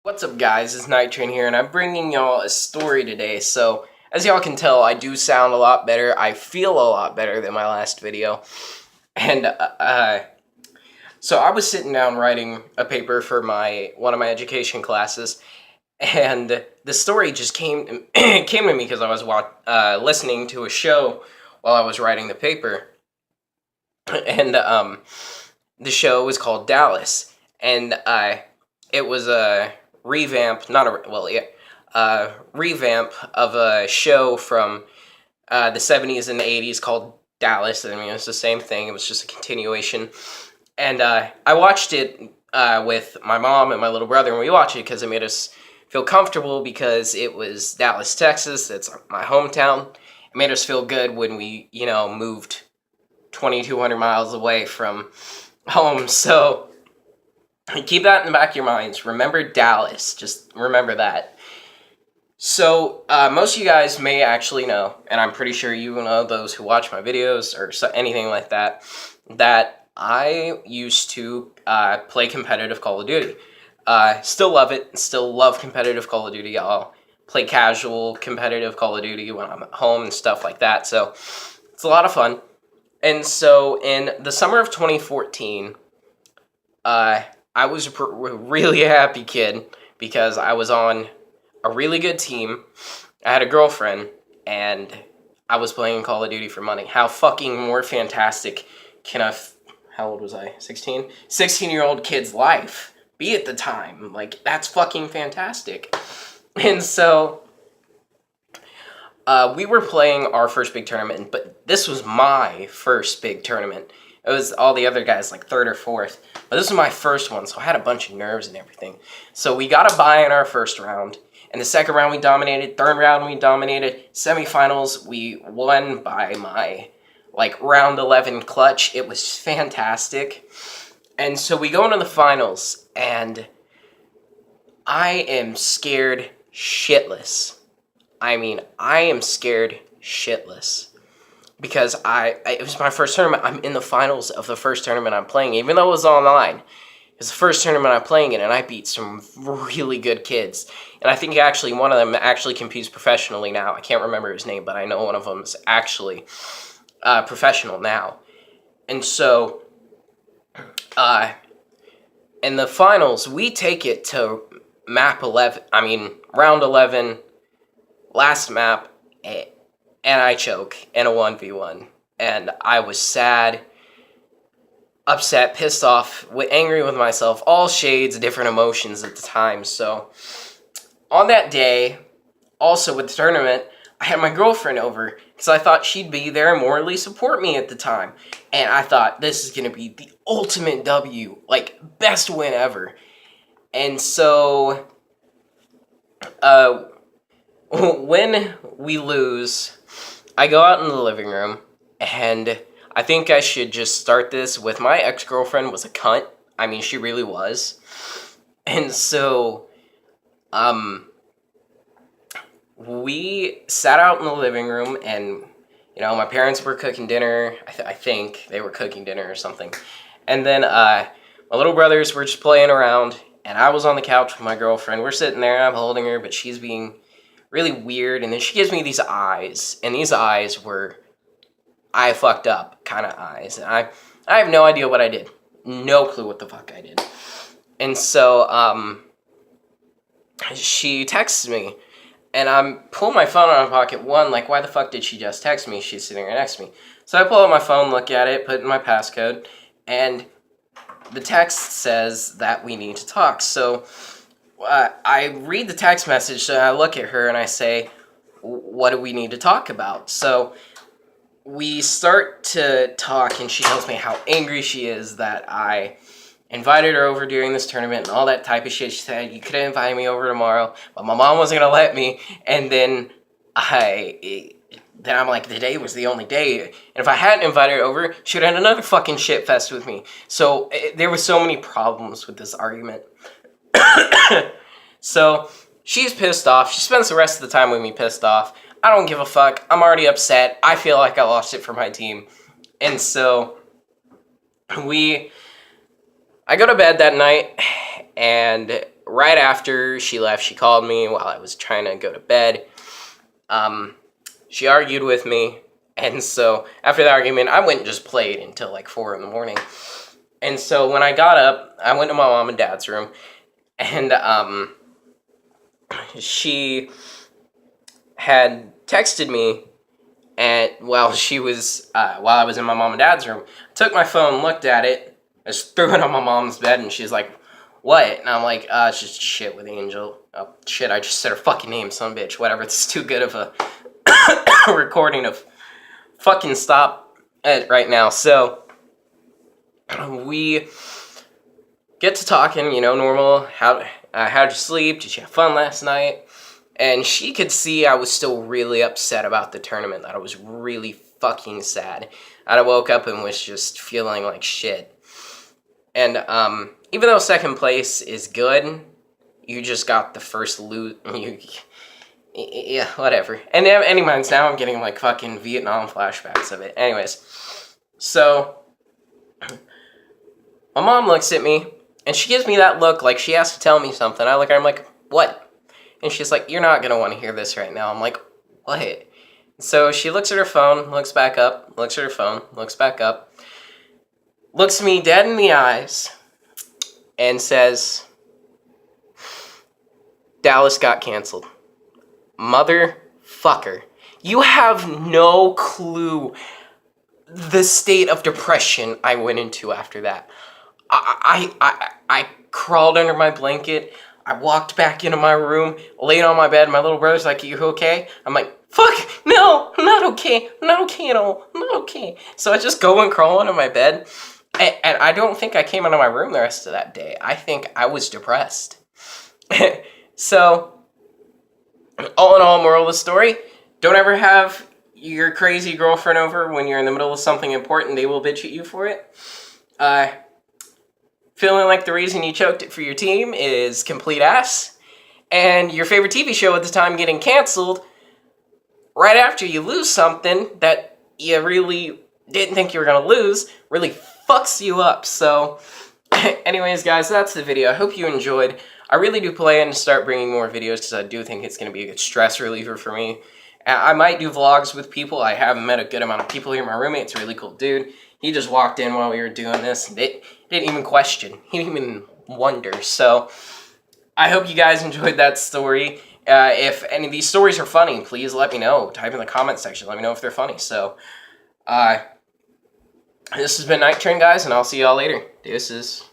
What's up guys, it's NighTrain here, and I'm bringing y'all a story today. So, as y'all can tell, I do sound a lot better. I feel a lot better than my last video. And, so I was sitting down writing a paper for one of my education classes, and the story just came to me because I was listening to a show while I was writing the paper. And, the show was called Dallas, and, it was a revamp, revamp of a show from the 70s and the 80s called Dallas. I mean, it's the same thing. It was just a continuation. And I watched it with my mom and my little brother, and we watched it because it made us feel comfortable because it was Dallas, Texas. It's my hometown. It made us feel good when we, moved 2,200 miles away from home. So keep that in the back of your minds. Remember Dallas. Just remember that. So, most of you guys may actually know, and I'm pretty sure you know, those who watch my videos or anything like that, that I used to play competitive Call of Duty. Still love it. Still love competitive Call of Duty. I'll play casual competitive Call of Duty when I'm at home and stuff like that. So, it's a lot of fun. And so, in the summer of 2014, I was a really happy kid because I was on a really good team. I had a girlfriend, and I was playing Call of Duty for money. How fucking more fantastic can how old was I? 16? 16-year-old kid's life be at the time? Like, that's fucking fantastic. And so, we were playing our first big tournament, but this was my first big tournament. It was all the other guys, like third or fourth. But this was my first one, so I had a bunch of nerves and everything. So we got a bye in our first round. In the second round, we dominated. Third round, we dominated. Semifinals, we won by my, round 11 clutch. It was fantastic. And so we go into the finals, and I am scared shitless. I mean, I am scared shitless. Because it was my first tournament. I'm in the finals of the first tournament I'm playing, even though it was online. It was the first tournament I'm playing in, and I beat some really good kids. And I think actually one of them actually competes professionally now. I can't remember his name, but I know one of them is actually professional now. And so, in the finals, we take it to round 11, last map, and I choke in a 1v1. And I was sad, upset, pissed off, angry with myself, all shades of different emotions at the time. So, on that day, also with the tournament, I had my girlfriend over because I thought she'd be there and morally support me at the time. And I thought, this is going to be the ultimate W, best win ever. And so, when we lose, I go out in the living room, and I think I should just start this with my ex-girlfriend was a cunt. I mean, she really was. And so, we sat out in the living room, and, my parents were cooking dinner. I think they were cooking dinner or something. And then, my little brothers were just playing around, and I was on the couch with my girlfriend. We're sitting there, I'm holding her, but she's being really weird, and then she gives me these eyes, and these eyes were I fucked up kind of eyes. And I have no idea what I did. No clue what the fuck I did. And so, she texts me, and I'm pulling my phone out of my pocket. One, why the fuck did she just text me? She's sitting right next to me. So I pull out my phone, look at it, put in my passcode, and the text says that we need to talk. So I read the text message, and I look at her, and I say, what do we need to talk about? So we start to talk, and she tells me how angry she is that I invited her over during this tournament and all that type of shit. She said, you could have invited me over tomorrow, but my mom wasn't going to let me. And then I'm like, today was the only day. And if I hadn't invited her over, she would have had another fucking shit fest with me. So there were so many problems with this argument. So she's pissed off. She spends the rest of the time with me pissed off. I don't give a fuck. I'm already upset. I feel like I lost it for my team. And so I go to bed that night, and right after she left, she called me while I was trying to go to bed. She argued with me, and so after the argument, I went and just played until like 4 in the morning. And so when I got up, I went to my mom and dad's room, and she had texted me while I was in my mom and dad's room. I took my phone, looked at it, I just threw it on my mom's bed, and she's like, "What?" And I'm like, "It's just shit with Angel." Oh shit! I just said her fucking name, son of a bitch. Whatever. It's too good of a recording of fucking stop it right now. So we get to talking, normal. How'd you sleep? Did you have fun last night? And she could see I was still really upset about the tournament, that I was really fucking sad. I woke up and was just feeling like shit. And even though second place is good, you just got the first loot. Yeah, whatever. And anyways, now I'm getting like fucking Vietnam flashbacks of it. Anyways, so my mom looks at me and she gives me that look like she has to tell me something. I look at her, I'm like, "What?" And she's like, "You're not going to want to hear this right now." I'm like, "What?" So she looks at her phone, looks back up, looks at her phone, looks back up, looks me dead in the eyes, and says, "Dallas got canceled." Motherfucker. You have no clue the state of depression I went into after that. I crawled under my blanket. I walked back into my room, laid on my bed. My little brother's like, "You okay?" I'm like, "Fuck, no, I'm not okay. I'm not okay at all. I'm not okay." So I just go and crawl into my bed. And I don't think I came out of my room the rest of that day. I think I was depressed. So, all in all, moral of the story, don't ever have your crazy girlfriend over when you're in the middle of something important. They will bitch at you for it. Feeling like the reason you choked it for your team is complete ass, and your favorite TV show at the time getting canceled right after you lose something that you really didn't think you were going to lose really fucks you up. So anyways, guys, that's the video. I hope you enjoyed. I really do plan to start bringing more videos because I do think it's going to be a good stress reliever for me. I might do vlogs with people. I have met a good amount of people here. My roommate's a really cool dude. He just walked in while we were doing this. Didn't even question. He didn't even wonder. So I hope you guys enjoyed that story. If any of these stories are funny, please let me know. Type in the comment section. Let me know if they're funny. So this has been NighTrain, guys, and I'll see y'all later. Deuces.